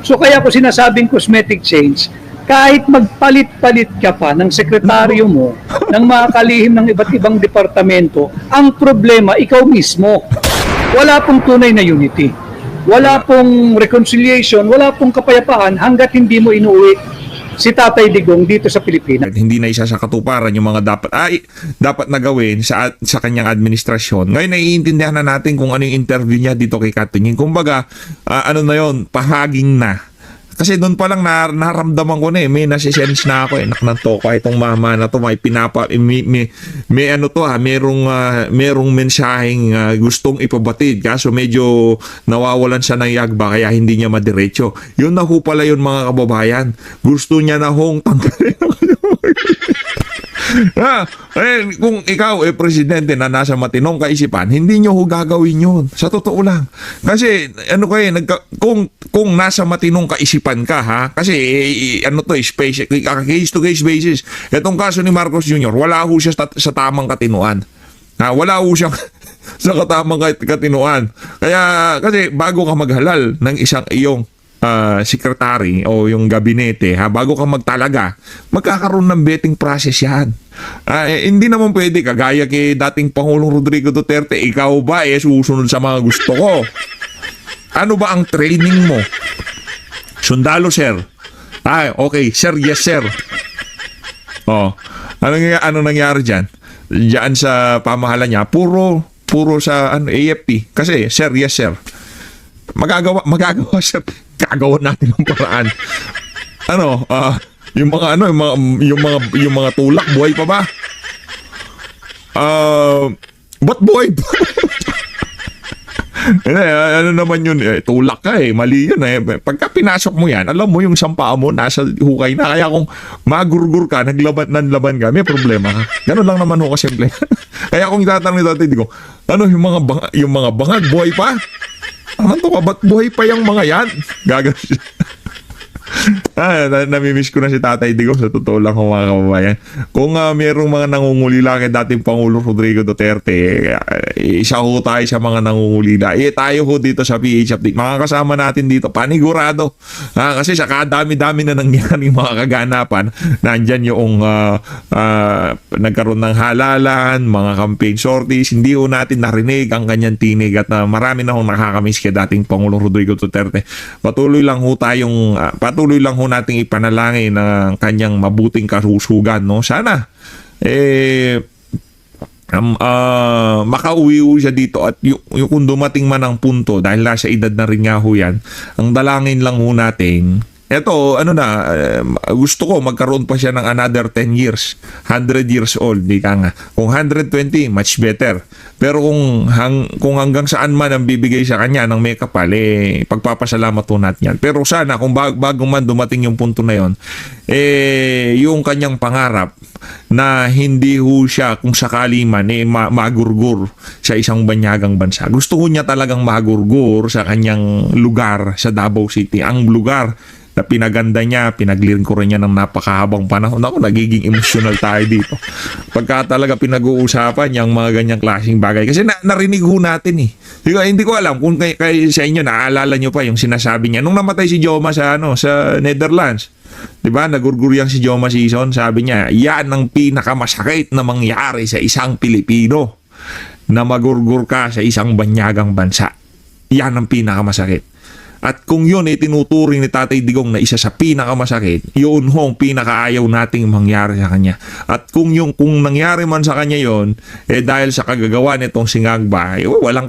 So kaya ko sinasabing cosmetic change, kahit magpalit-palit ka pa ng sekretaryo mo, ng mga kalihim ng iba't ibang departamento, ang problema, ikaw mismo. Wala pong tunay na unity. Wala pong reconciliation, wala pong kapayapaan hanggat hindi mo inuwi si Tatay Digong dito sa Pilipinas. Hindi na isa sa katuparan yung mga dapat na gawin sa kanyang administrasyon. Ngayon naiintindihan na natin kung ano yung interview niya dito kay Katunying. Kumbaga, ano na yon, pahaging na. Kasi doon pa lang naramdaman ko na may nasisense na ako naknanto ko itong mama na to may ano to merong mensaheng gustong ipabatid kaso medyo nawawalan siya ng yagba kaya hindi niya madiretso. Yun na ho pala yun mga kababayan. Gusto niya na hong tanggalin kung ikaw presidente na nasa matinong kaisipan, hindi nyo ho gagawin yun. Sa totoo lang. Kasi kung nasa matinong kaisipan ka kasi case to case basis. Itong kaso ni Marcos Jr., wala ho siya sa tamang katinuan. Wala ho siya sa katamang katinuan. Kaya kasi bago ka maghalal ng isang iyong secretary o yung gabinete bago ka magtalaga, magkakaroon ng vetting process yan. Hindi naman pwede kagaya kay dating Pangulong Rodrigo Duterte, ikaw ba susunod sa mga gusto ko? Ano ba ang training mo? Sundalo, sir. Okay, sir, yes, sir. Ano nangyari dyan? Diyan sa pamahalan niya, puro sa AFP. Kasi, sir, yes, sir. Magagawa siya. Gagawin natin ang paraan. Yung mga tulak buhay pa ba? Ba't buhay pa? Ano naman yun? Tulak ka mali yun Pagka pinasok mo yan, alam mo yung sampa mo nasa hukay na. Kaya kung magurgur ka, naglaban ka, may problema ka. Ganun lang naman ho kasimple. Kaya kung itatanong nito, ko, yung mga bangag buhay pa? Ano to ka? Ba't buhay pa yung mga yan? Gagawin. Namimiss ko na si Tatay Digong sa totoo lang mga kababayan. Kung mayroong mga nangungulila kay dating Pangulong Rodrigo Duterte, isa ho tayo sa mga nangungulila. Tayo ho dito sa PH Update. Mga kasama natin dito, panigurado. Kasi sa kadami-dami na nangyari mga kaganapan, nandyan yung nagkaroon ng halalan, mga campaign sorties, hindi ho natin narinig ang kanyang tinig at marami na ho nakakamiss kay dating Pangulong Rodrigo Duterte. Patuloy lang ho nating ipanalangin ng kanyang mabuting karusugan, no? Sana makauwi siya dito at yung kung dumating man ang punto dahil nasa edad na rin nga ho yan, ang dalangin lang ho natin eto, gusto ko magkaroon pa siya ng another 10 years. 100 years old, di ka nga. Kung 120, much better. Pero kung hanggang saan man ang bibigay sa kanya ng may kapal, pagpapasalamat ho natin yan. Pero sana, kung bago man dumating yung punto na yon, yung kanyang pangarap na hindi ho siya, kung sakali man, magurgur sa isang banyagang bansa. Gusto ho niya talagang magurgur sa kanyang lugar sa Davao City. Ang lugar na pinaganda niya, pinaglingkuran niya ng napakahabang panahon. Ako, nagiging emotional tayo dito. Pagka talaga pinag-uusapan yung mga ganyang klaseng bagay. Kasi narinig ho natin Hindi ko alam kung kay sa inyo, naaalala nyo pa yung sinasabi niya. Nung namatay si Joma sa Netherlands, diba, nagurguryang si Joma Sison, sabi niya, yan ang pinakamasakit na mangyari sa isang Pilipino na magurgur ka sa isang banyagang bansa. Yan ang pinakamasakit. At kung yun tinuturing ni Tatay Digong na isa sa pinakamasakit, yun hong pinakaayaw nating mangyari sa kanya. At kung nangyari man sa kanya yun, dahil sa kagagawa nitong singagba, walang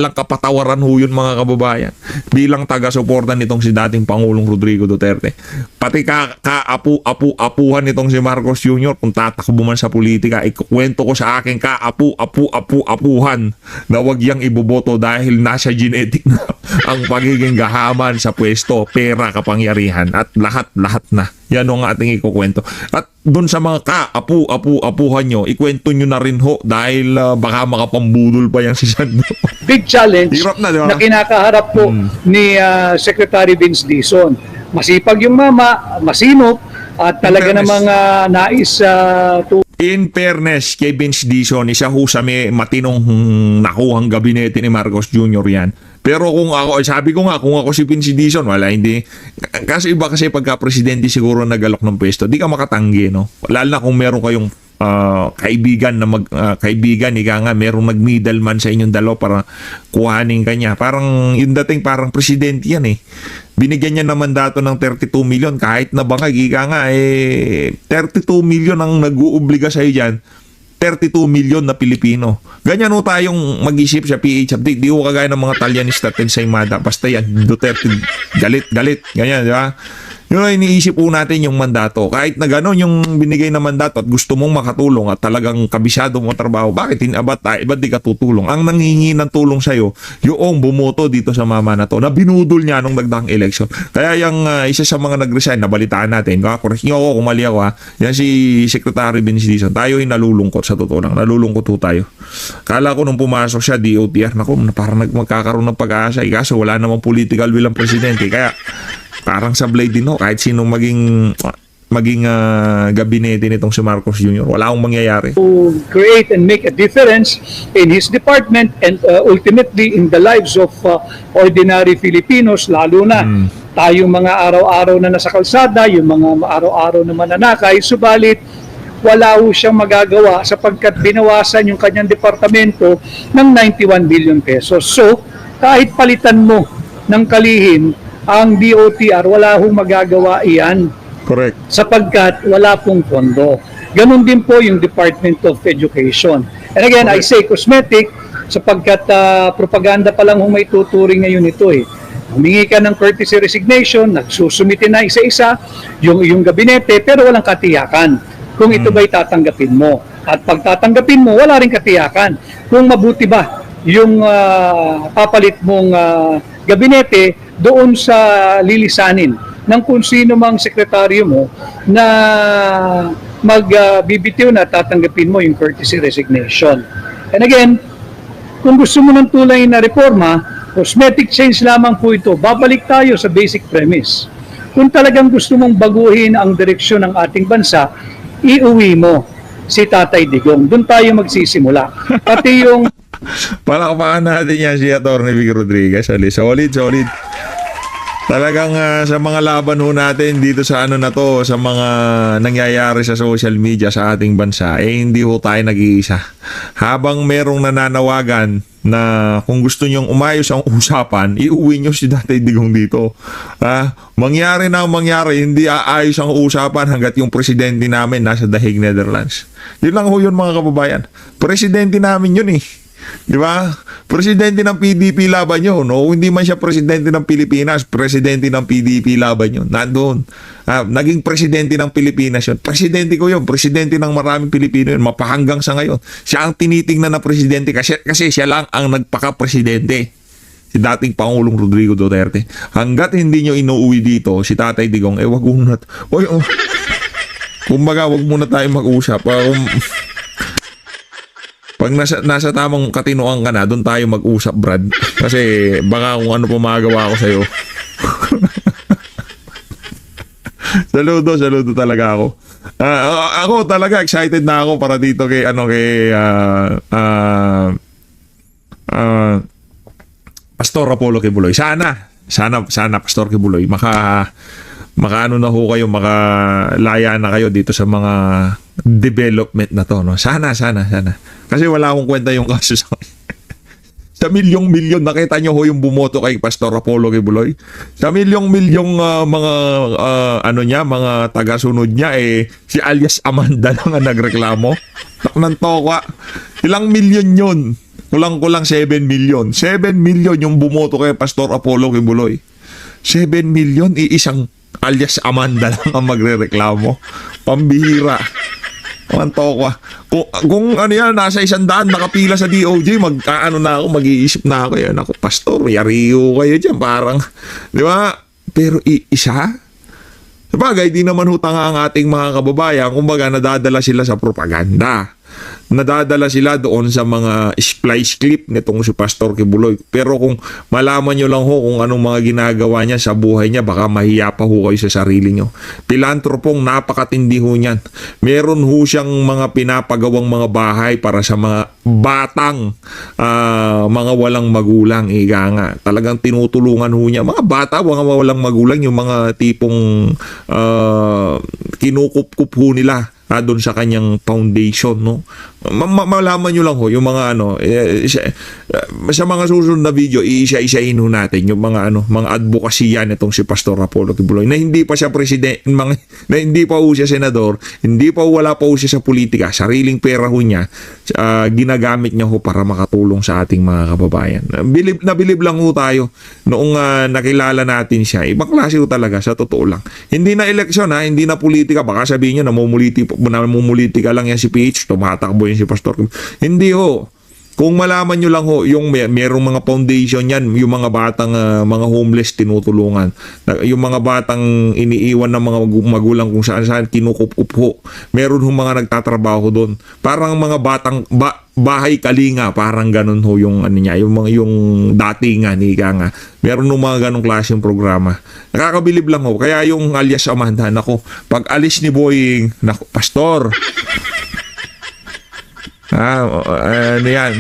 kapatawaran ho yun mga kababayan. Bilang taga-suporta nitong si dating Pangulong Rodrigo Duterte. Pati kaapu-apuhan nitong si Marcos Jr., kung tatakbo man sa politika, ikukwento ko sa akin kaapu-apuhan na wag yang iboboto dahil nasa genetic na ang pagiging gahaman sa pwesto, pera, kapangyarihan at lahat na. Yan ang ating ikukwento. At doon sa mga kaapu-apuhan nyo, ikwento nyo na rin ho dahil baka makapambudol pa yan si Sando. Big challenge na, diba? Na kinakaharap po ni Secretary Vince Dizon. Masipag yung mama, masinop, at talaga namang nais in fairness kay Vince Dizon, isa ho sa may matinong nakuhang gabinete ni Marcos Jr. yan. Pero kung ako, sabi ko nga, kung ako si Vince Dizon, wala, hindi. Kasi iba kasi pagka presidente siguro nag-alok ng pwesto, di ka makatanggi, no? Lalo na kung meron kayong kaibigan na kaibigan, ika nga, merong nag-middleman sa inyong dalawa para kuhanin kanya. Parang, yung dating parang presidente yan eh. Binigyan niya ng mandato ng 32 million kahit na bangag, ika nga, 32 million ang nag-uubliga sa'yo dyan. 32 million na Pilipino. Ganyan ho tayong mag-isip sa PH update. Di ho kagaya ng mga Talyanista at Ensaymada. Basta yan, Duterte, galit. Ganyan, di ba? Yun ang iniisip po natin yung mandato. Kahit na gano'n yung binigay na mandato at gusto mong makatulong at talagang kabisado mo trabaho, bakit ba't di ka tutulong? Ang nanghihingi ng tulong sa'yo, yung bumoto dito sa mama na to, na binudol niya nung nagdaang election. Kaya yung isa sa mga nag-resign, nabalitaan natin, correct nyo ako kung mali ako yan si Secretary Vince Dizon. Tayo ay nalulungkot sa totoo lang. Nalulungkot ho tayo. Kala ko nung pumasok siya, DOTR, parang magkakaroon ng pag-asa. Kaso wala namang political will ang presidente. Kaya parang sablay din ho, kahit sinong maging gabinete nitong si Marcos Jr. Wala akong mangyayari. To create and make a difference in his department and ultimately in the lives of ordinary Filipinos, lalo na tayong mga araw-araw na nasa kalsada, yung mga araw-araw na mananakay, subalit wala ho siyang magagawa sapagkat binawasan yung kanyang departamento ng 91 billion pesos. So, kahit palitan mo ng kalihim ang DOTR, wala hong magagawa iyan. Correct. Sapagkat wala pong pondo. Ganon din po yung Department of Education. And again, I say cosmetic sapagkat propaganda pa lang hong may tuturing ngayon ito eh. Humingi ka ng courtesy resignation, nagsusumite na isa-isa yung gabinete, pero walang katiyakan kung ito ba'y tatanggapin mo. At pag tatanggapin mo, wala rin katiyakan kung mabuti ba yung papalit mong gabinete doon sa lilisanin ng kung sino mang sekretaryo mo na magbibitiw na tatanggapin mo yung courtesy resignation. And again, kung gusto mo ng tulay na reforma, cosmetic change lamang po ito. Babalik tayo sa basic premise. Kung talagang gusto mong baguhin ang direksyon ng ating bansa, iuwi mo si Tatay Digong. Doon tayo magsisimula. Pati yung Palakpakan natin yan si Atty. Vic Rodriguez. Solid. Talagang sa mga laban ho natin dito sa ano na to, sa mga nangyayari sa social media sa ating bansa, hindi ho tayo nag-iisa. Habang merong nananawagan na kung gusto nyong umayos ang usapan, iuwi nyo si Tatay Digong dito. Mangyari na mangyari, hindi aayos ang usapan hanggat yung presidente namin nasa The Hague, Netherlands. Yun lang ho yun mga kababayan. Presidente namin yun eh. Di ba? Presidente ng PDP laban yun. No? Hindi man siya presidente ng Pilipinas, presidente ng PDP laban yun. Nandoon. Naging presidente ng Pilipinas yun. Presidente ko yun. Presidente ng maraming Pilipino yun. Mapahanggang sa ngayon. Siya ang tinitingnan na presidente kasi siya lang ang nagpaka-presidente. Si dating Pangulong Rodrigo Duterte. Hanggat hindi nyo inuuwi dito si Tatay Digong, wag muna. Kumbaga, wag muna tayo mag-usap. Pag nasa tamang katinoan ka na, doon tayo mag-usap, Brad. Kasi baka kung ano pa magagawa ko sa'yo. Saludo talaga ako. Ako talaga excited na ako para dito kay Pastor Apollo Kibuloy. Sana Pastor Kibuloy makaano na ho kayo, makalaya na kayo dito sa mga development na to, no? Sana. Kasi wala akong kwenta yung kaso sa sa milyong-milyon, nakita nyo ho yung bumoto kay Pastor Apollo Kibuloy. Sa milyong-milyong mga taga-sunod niya, si alias Amanda lang ang nagreklamo. Ng tokwa. Ilang milyon yun? Kulang-kulang 7 million. 7 million yung bumoto kay Pastor Apollo Kibuloy. 7 million, iisang alias Amanda lang ang magrereklamo. Pambihira. Ang tokwa. Kung ano yan, nasa 100 nakapila sa DOJ, mag-iisip na ako yan. Ako, Pastor, yariyo kayo dyan. Parang, di ba? Pero isa? Sabagay, di naman hutang ang ating mga kababayan. Kumbaga, nadadala sila sa propaganda. nadadala sila doon sa mga splice clip nitong si Pastor Kibuloy. Pero kung malaman nyo lang ho kung anong mga ginagawa niya sa buhay niya, baka mahiya pa ho kayo sa sarili nyo. Pilantropong napakatindi ho niyan. Meron ho siyang mga pinapagawang mga bahay para sa mga batang mga walang magulang. Ika nga, talagang tinutulungan ho niya. Mga bata, mga walang magulang, yung mga tipong kinukup-kup ho nila doon sa kanyang foundation, no? Malaman nyo lang ho yung mga sa mga susunod na video, iisa-isahin ho natin yung mga advocacy yan itong si Pastor Apollo Kibuloy na hindi pa siya presidente, na hindi pa ho siya senador, hindi pa wala pa ho siya sa politika, sariling pera ho niya, ginagamit niya ho para makatulong sa ating mga kababayan. Bilib lang ho tayo noong nakilala natin siya. Ibang klase ho talaga, sa totoo lang. Hindi na eleksyon, hindi na politika. Baka sabihin nyo, namumuliti ka lang yan si PH, tumatakbo yan si Pastor. Hindi ho. Kung malaman nyo lang ho, yung merong mga foundation yan, yung mga batang mga homeless tinutulungan. Yung mga batang iniiwan ng mga magulang kung saan kinukup-up ho. Meron ho mga nagtatrabaho doon. Parang mga batang bahay kalinga, parang ganun ho yung niya, yung datingan, ika nga. Meron ng mga ganong klaseng programa. Nakakabilib lang ho. Kaya yung alias Amanda, nako, pag alis ni Boying, nako, Pastor, ano yan?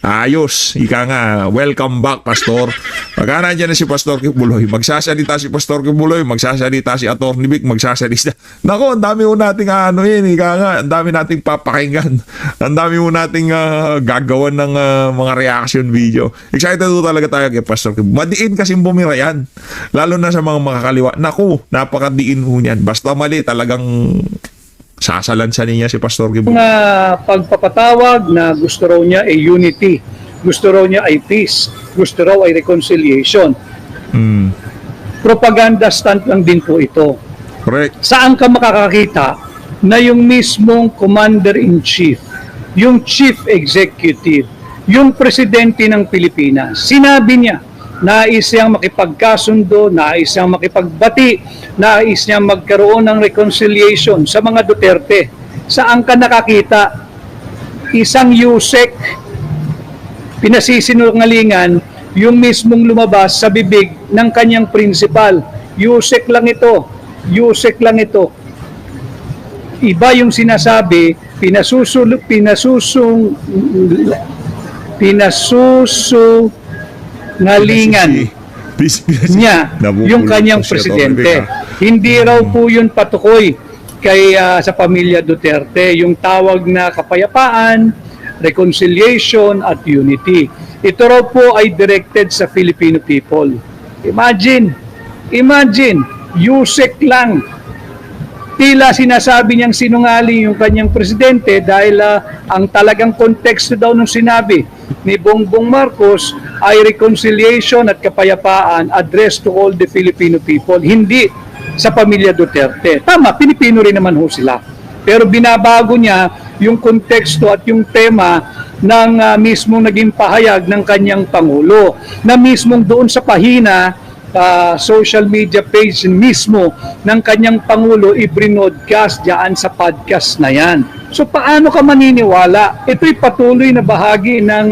Ayos. Ika nga, welcome back, Pastor. Pagka nandiyan na si Pastor Kibuloy, magsasalita si Pastor Kibuloy, magsasalita si Atty. Vic, magsasalita. Nako, ang dami ho nating ika nga, ang dami nating papakinggan. Ang dami ho nating gagawan ng mga reaction video. Excited ho talaga tayo kay Pastor Kibuloy. Madiin kasi bumira yan. Lalo na sa mga makakaliwa. Naku, napakadiin ho niyan. Basta mali, talagang sasalansanin niya si Pastor Kibuloy. Mga pagpapatawag na gusto raw niya ay unity, gusto raw niya ay peace, gusto raw ay reconciliation. Propaganda stunt lang din po ito. Correct. Saan ka makakakita na yung mismong commander-in-chief, yung chief executive, yung presidente ng Pilipinas, sinabi niya, nais siyang makipagkasundo, nais siyang makipagbati, nais niyang magkaroon ng reconciliation sa mga Duterte. Saan ka nakakita? Isang Yusek, pinasisinungalingan, yung mismong lumabas sa bibig ng kanyang principal. Yusek lang ito. Yusek lang ito. Iba yung sinasabi, ngalingan niya yung kanyang presidente. Hindi raw po yun patukoy kay sa pamilya Duterte, yung tawag na kapayapaan, reconciliation at unity. Ito raw po ay directed sa Filipino people. Imagine, Yusek lang. Tila sinasabi niyang sinungaling yung kanyang presidente dahil ang talagang konteksto daw nung sinabi ni Bongbong Marcos ay reconciliation at kapayapaan addressed to all the Filipino people, hindi sa pamilya Duterte. Tama, Pilipino rin naman ho sila. Pero binabago niya yung konteksto at yung tema ng mismong naging pahayag ng kanyang Pangulo, na mismong doon sa pahina social media page mismo ng kanyang Pangulo i-broadcast diyan sa podcast na yan. So paano ka maniniwala? Ito'y patuloy na bahagi ng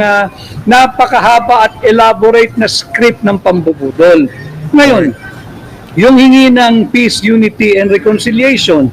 napakahaba at elaborate na script ng pambubudol. Ngayon, yung hingi ng peace, unity, and reconciliation,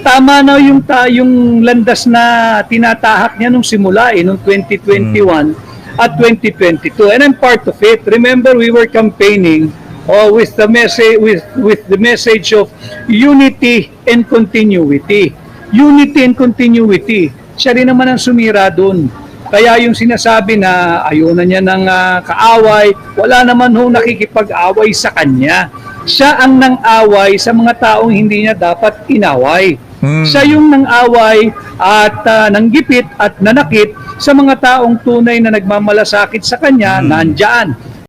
tama na yung landas na tinatahak niya nung simula nung 2021 at 2022. And I'm part of it. Remember, we were campaigning with the message of unity and continuity. Unity and continuity. Siya rin naman ang sumira doon. Kaya yung sinasabi na ayaw na niya ng kaaway, wala naman ho nakikipag-away sa kanya. Siya ang nang-away sa mga taong hindi niya dapat inaway. Siya yung nang-away at nanggipit at nanakit sa mga taong tunay na nagmamalasakit sa kanya, nandyan.